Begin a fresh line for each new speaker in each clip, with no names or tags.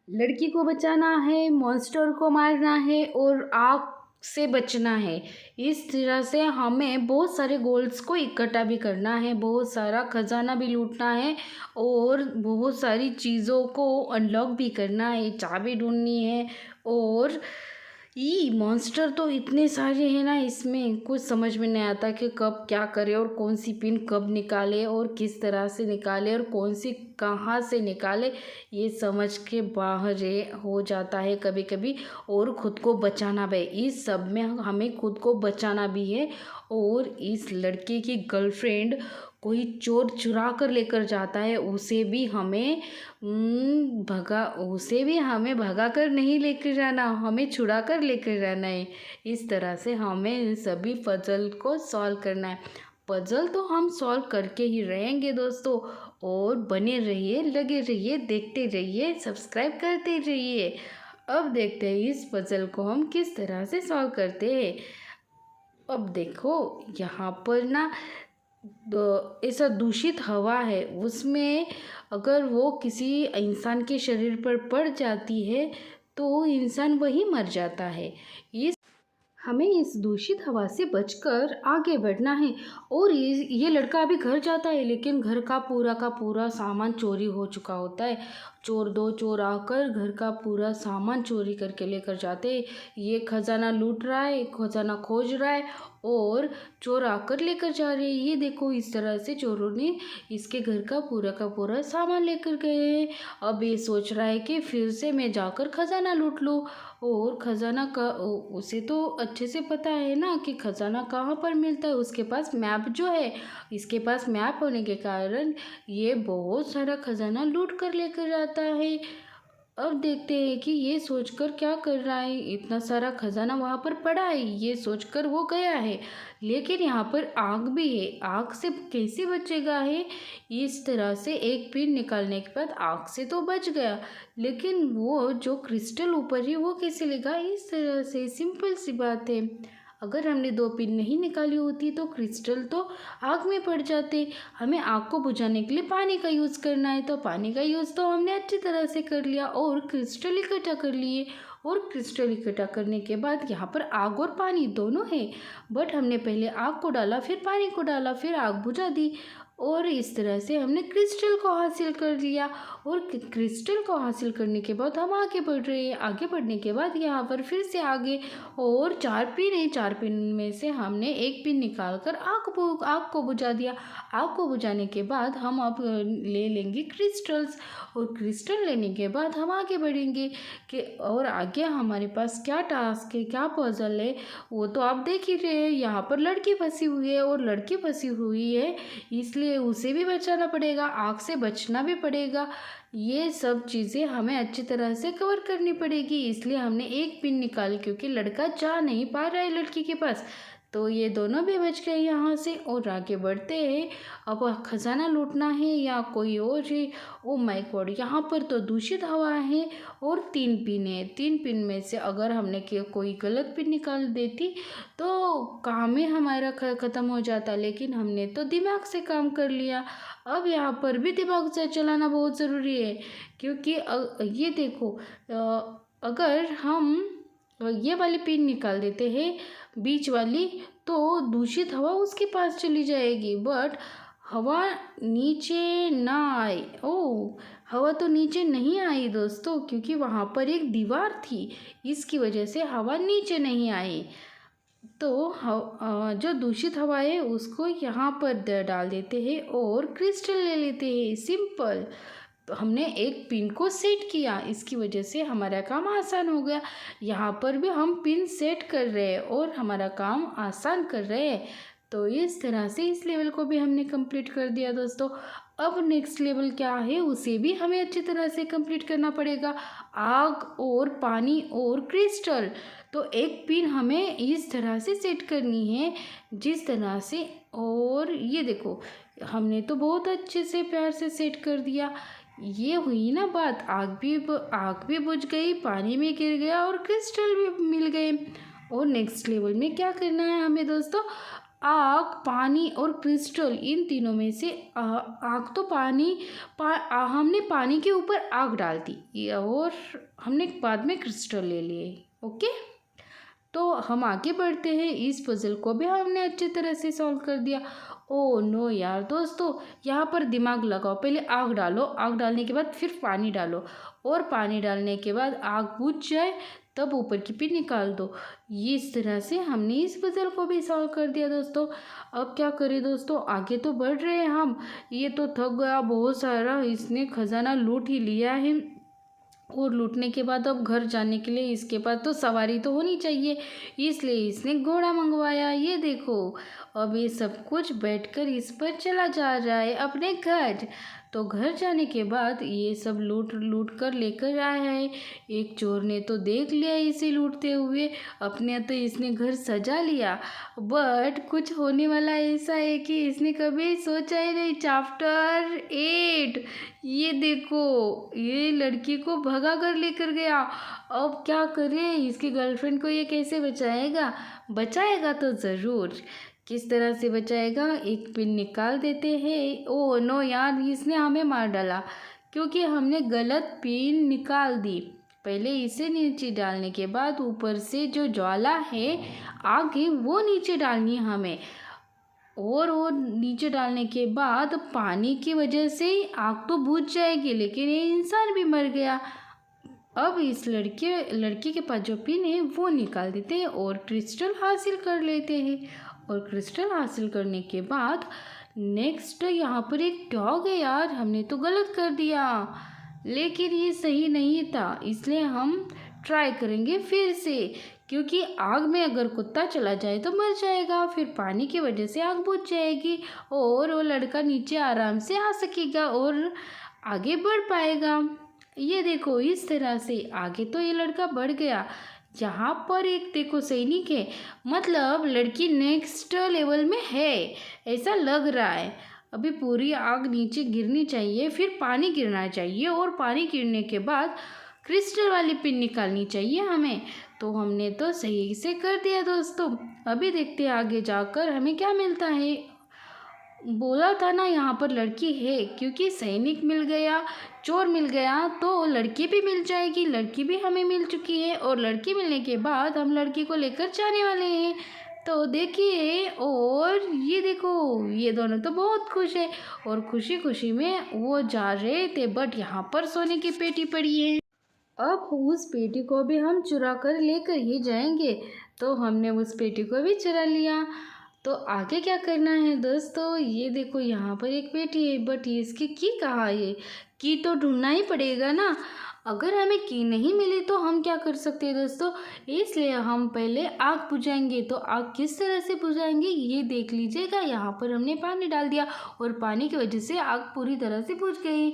लड़की को बचाना है, मॉन्स्टर को मारना है और आग से बचना है। इस तरह से हमें बहुत सारे गोल्स को इकट्ठा भी करना है, बहुत सारा खजाना भी लूटना है और बहुत सारी चीज़ों को अनलॉक भी करना है, चाबी ढूंढनी है। और ये मॉन्स्टर तो इतने सारे हैं ना, इसमें कुछ समझ में नहीं आता कि कब क्या करे और कौन सी पिन कब निकाले और किस तरह से निकाले और कौन सी कहाँ से निकाले, ये समझ के बाहर हो जाता है कभी कभी। और ख़ुद को बचाना भी, इस सब में हमें खुद को बचाना भी है। और इस लड़के की गर्लफ्रेंड कोई चोर चुरा कर लेकर जाता है, उसे भी हमें भगा कर नहीं लेकर जाना, हमें छुड़ा कर लेकर जाना है। इस तरह से हमें इन सभी पजल को सॉल्व करना है। पजल तो हम सॉल्व करके ही रहेंगे दोस्तों। और बने रहिए, लगे रहिए, देखते रहिए, सब्सक्राइब करते रहिए। अब देखते हैं इस पजल को हम किस तरह से सॉल्व करते हैं। अब देखो यहाँ पर ना ऐसा दूषित हवा है, उसमें अगर वो किसी इंसान के शरीर पर पड़ जाती है तो इंसान वही मर जाता है। इस हमें इस दूषित हवा से बचकर आगे बढ़ना है। और ये लड़का अभी घर जाता है, लेकिन घर का पूरा सामान चोरी हो चुका होता है। दो चोर आकर घर का पूरा सामान चोरी करके लेकर जाते हैं। ये खजाना लूट रहा है, खजाना खोज रहा है और चोर आकर लेकर जा रहे हैं। ये देखो, इस तरह से चोरों ने इसके घर का पूरा सामान लेकर गए हैं। अब ये सोच रहा है कि फिर से मैं जाकर खजाना लूट लूँ। और खजाना का उसे तो अच्छे से पता है ना कि खजाना कहाँ पर मिलता है। उसके पास मैप जो है, इसके पास मैप होने के कारण ये बहुत सारा खजाना लूट कर लेकर जाता है। अब देखते हैं कि ये सोचकर क्या कर रहा है। इतना सारा खजाना वहाँ पर पड़ा है, ये सोचकर वो गया है, लेकिन यहाँ पर आग भी है। आग से कैसे बचेगा है? इस तरह से एक पिन निकालने के बाद आग से तो बच गया, लेकिन वो जो क्रिस्टल ऊपर है वो कैसे लेगा? इस तरह से, सिंपल सी बात है। अगर हमने दो पिन नहीं निकाली होती तो क्रिस्टल तो आग में पड़ जाते। हमें आग को बुझाने के लिए पानी का यूज़ करना है, तो पानी का यूज़ तो हमने अच्छी तरह से कर लिया और क्रिस्टल इकट्ठा कर लिए। और क्रिस्टल इकट्ठा करने के बाद यहाँ पर आग और पानी दोनों है, बट हमने पहले आग को डाला, फिर पानी को डाला, फिर आग बुझा दी। और इस तरह से हमने क्रिस्टल को हासिल कर लिया। और क्रिस्टल को हासिल करने के बाद हम आगे बढ़ रहे हैं। आगे बढ़ने के बाद यहाँ पर फिर से आगे और 4 पिन है। 4 पिन में से हमने एक पिन निकाल कर आग को बुझा दिया। आग को बुझाने के बाद हम अब ले लेंगे क्रिस्टल्स, और क्रिस्टल लेने के बाद हम आगे बढ़ेंगे कि और आगे हमारे पास क्या टास्क है, क्या पजल है, वो तो आप देख ही रहे हैं। यहाँ पर लड़की फंसी हुई है और लड़की फंसी हुई है, इसलिए उसे भी बचाना पड़ेगा, आग से बचना भी पड़ेगा। ये सब चीज़ें हमें अच्छी तरह से कवर करनी पड़ेगी, इसलिए हमने एक पिन निकाली, क्योंकि लड़का जा नहीं पा रहा है लड़की के पास। तो ये दोनों भी बच गए यहाँ से। और आगे बढ़ते हैं। अब खजाना लूटना है या कोई और है? ओ माय गॉड, यहाँ पर तो दूषित हवा है और 3 पिन है। 3 पिन में से अगर हमने कोई गलत पिन निकाल देती तो काम ही हमारा ख़त्म हो जाता, लेकिन हमने तो दिमाग से काम कर लिया। अब यहाँ पर भी दिमाग से चलाना बहुत ज़रूरी है, क्योंकि ये देखो, अगर हम ये वाली पिन निकाल देते हैं, बीच वाली, तो दूषित हवा उसके पास चली जाएगी, बट हवा नीचे ना आए। ओ, हवा तो नीचे नहीं आई दोस्तों, क्योंकि वहाँ पर एक दीवार थी, इसकी वजह से हवा नीचे नहीं आई। तो जो दूषित हवा है उसको यहाँ पर डाल देते हैं और क्रिस्टल ले लेते हैं। सिंपल। तो हमने एक पिन को सेट किया, इसकी वजह से हमारा काम आसान हो गया। यहाँ पर भी हम पिन सेट कर रहे हैं और हमारा काम आसान कर रहे हैं। तो इस तरह से इस लेवल को भी हमने कंप्लीट कर दिया दोस्तों। अब नेक्स्ट लेवल क्या है, उसे भी हमें अच्छी तरह से कंप्लीट करना पड़ेगा। आग और पानी और क्रिस्टल, तो एक पिन हमें इस तरह से सेट करनी है, जिस तरह से। और ये देखो, हमने तो बहुत अच्छे से प्यार से सेट कर दिया। ये हुई ना बात, आग भी बुझ गई, पानी में गिर गया और क्रिस्टल भी मिल गए। और नेक्स्ट लेवल में क्या करना है हमें दोस्तों? आग, पानी और क्रिस्टल, इन तीनों में से आग तो हमने पानी के ऊपर आग डाल दी और हमने बाद में क्रिस्टल ले लिए। ओके, तो हम आगे बढ़ते हैं। इस पजल को भी हमने अच्छी तरह से सॉल्व कर दिया। ओ नो यार दोस्तों, यहाँ पर दिमाग लगाओ। पहले आग डालो, आग डालने के बाद फिर पानी डालो और पानी डालने के बाद आग बुझ जाए तब ऊपर की पिन निकाल दो। इस तरह से हमने इस पजल को भी सॉल्व कर दिया दोस्तों। अब क्या करें दोस्तों, आगे तो बढ़ रहे हैं हम। ये तो थक गया बहुत सारा, इसने खजाना लूट ही लिया है और लूटने के बाद अब घर जाने के लिए इसके पास तो सवारी तो होनी चाहिए, इसलिए इसने घोड़ा मंगवाया। ये देखो, अब ये सब कुछ बैठकर इस पर चला जा रहा है अपने घर। तो घर जाने के बाद ये सब लूट लूट कर लेकर आया है। एक चोर ने तो देख लिया इसे लूटते हुए, अपने तो इसने घर सजा लिया। बट कुछ होने वाला ऐसा है कि इसने कभी सोचा ही नहीं। चैप्टर 8, ये देखो, ये लड़की को भगा कर लेकर गया। अब क्या करे, इसकी गर्लफ्रेंड को ये कैसे बचाएगा? बचाएगा तो ज़रूर। किस तरह से बचाएगा? एक पिन निकाल देते हैं। ओ नो यार, इसने हमें मार डाला क्योंकि हमने गलत पिन निकाल दी। पहले इसे नीचे डालने के बाद ऊपर से जो ज्वाला है, आग है, वो नीचे डालनी है हमें। और वो नीचे डालने के बाद पानी की वजह से आग तो बुझ जाएगी, लेकिन ये इंसान भी मर गया। अब इस लड़की के पास जो पिन है वो निकाल देते हैं और क्रिस्टल हासिल कर लेते हैं। और क्रिस्टल हासिल करने के बाद नेक्स्ट यहाँ पर एक डॉग है। यार, हमने तो गलत कर दिया, लेकिन ये सही नहीं था, इसलिए हम ट्राई करेंगे फिर से। क्योंकि आग में अगर कुत्ता चला जाए तो मर जाएगा, फिर पानी की वजह से आग बुझ जाएगी और वो लड़का नीचे आराम से आ सकेगा और आगे बढ़ पाएगा। ये देखो, इस तरह से आगे तो ये लड़का बढ़ गया। यहाँ पर एक देखो सैनिक है, मतलब लड़की नेक्स्ट लेवल में है ऐसा लग रहा है। अभी पूरी आग नीचे गिरनी चाहिए, फिर पानी गिरना चाहिए और पानी गिरने के बाद क्रिस्टल वाली पिन निकालनी चाहिए हमें। तो हमने तो सही से कर दिया दोस्तों। अभी देखते हैं आगे जाकर हमें क्या मिलता है। बोला था ना यहाँ पर लड़की है, क्योंकि सैनिक मिल गया, चोर मिल गया, तो लड़की भी मिल जाएगी। लड़की भी हमें मिल चुकी है और लड़की मिलने के बाद हम लड़की को लेकर जाने वाले हैं। तो देखिए, और ये देखो, ये दोनों तो बहुत खुश है और खुशी खुशी में वो जा रहे थे। बट यहाँ पर सोने की पेटी पड़ी है। अब उस पेटी को भी हम चुरा कर लेकर ही जाएंगे। तो हमने उस पेटी को भी चुरा लिया। तो आगे क्या करना है दोस्तों, ये देखो यहाँ पर एक पेटी है, बट इसकी की कहाँ है? की तो ढूंढना ही पड़ेगा ना। अगर हमें की नहीं मिली तो हम क्या कर सकते हैं दोस्तों, इसलिए हम पहले आग बुझाएंगे। तो आग किस तरह से बुझाएंगे ये देख लीजिएगा। यहाँ पर हमने पानी डाल दिया और पानी की वजह से आग पूरी तरह से बुझ गई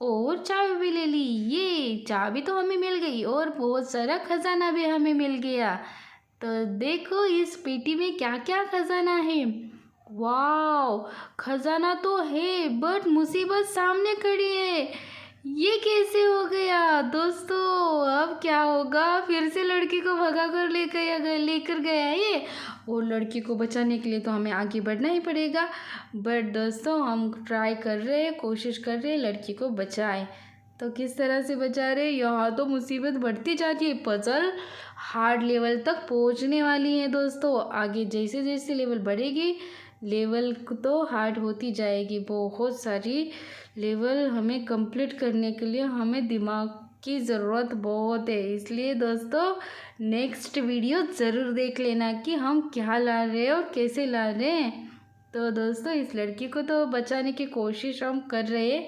और चाबी भी ले ली। ये चाबी तो हमें मिल गई और बहुत सारा खजाना भी हमें मिल गया। तो देखो इस पेटी में क्या क्या खजाना है। वाव, खजाना तो है बट मुसीबत सामने खड़ी है। ये कैसे हो गया दोस्तों? अब क्या होगा? फिर से लड़की को भगा कर लेकर गया है ये। और लड़की को बचाने के लिए तो हमें आगे बढ़ना ही पड़ेगा। बट दोस्तों हम ट्राई कर रहे हैं, कोशिश कर रहे हैं लड़की को बचाएं। तो किस तरह से बचा रहे? यहाँ तो मुसीबत बढ़ती जाती है। पजल हार्ड लेवल तक पहुँचने वाली है दोस्तों। आगे जैसे जैसे लेवल बढ़ेगी, लेवल तो हार्ड होती जाएगी। बहुत सारी लेवल हमें कंप्लीट करने के लिए हमें दिमाग की ज़रूरत बहुत है। इसलिए दोस्तों नेक्स्ट वीडियो ज़रूर देख लेना कि हम क्या ला रहे हैं और कैसे ला रहे हैं। तो दोस्तों इस लड़की को तो बचाने की कोशिश हम कर रहे हैं,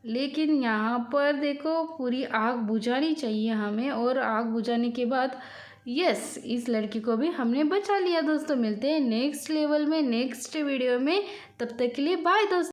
लेकिन यहाँ पर देखो पूरी आग बुझानी चाहिए हमें। और आग बुझाने के बाद यस, इस लड़की को भी हमने बचा लिया दोस्तों। मिलते हैं नेक्स्ट लेवल में, नेक्स्ट वीडियो में। तब तक के लिए बाय दोस्तों।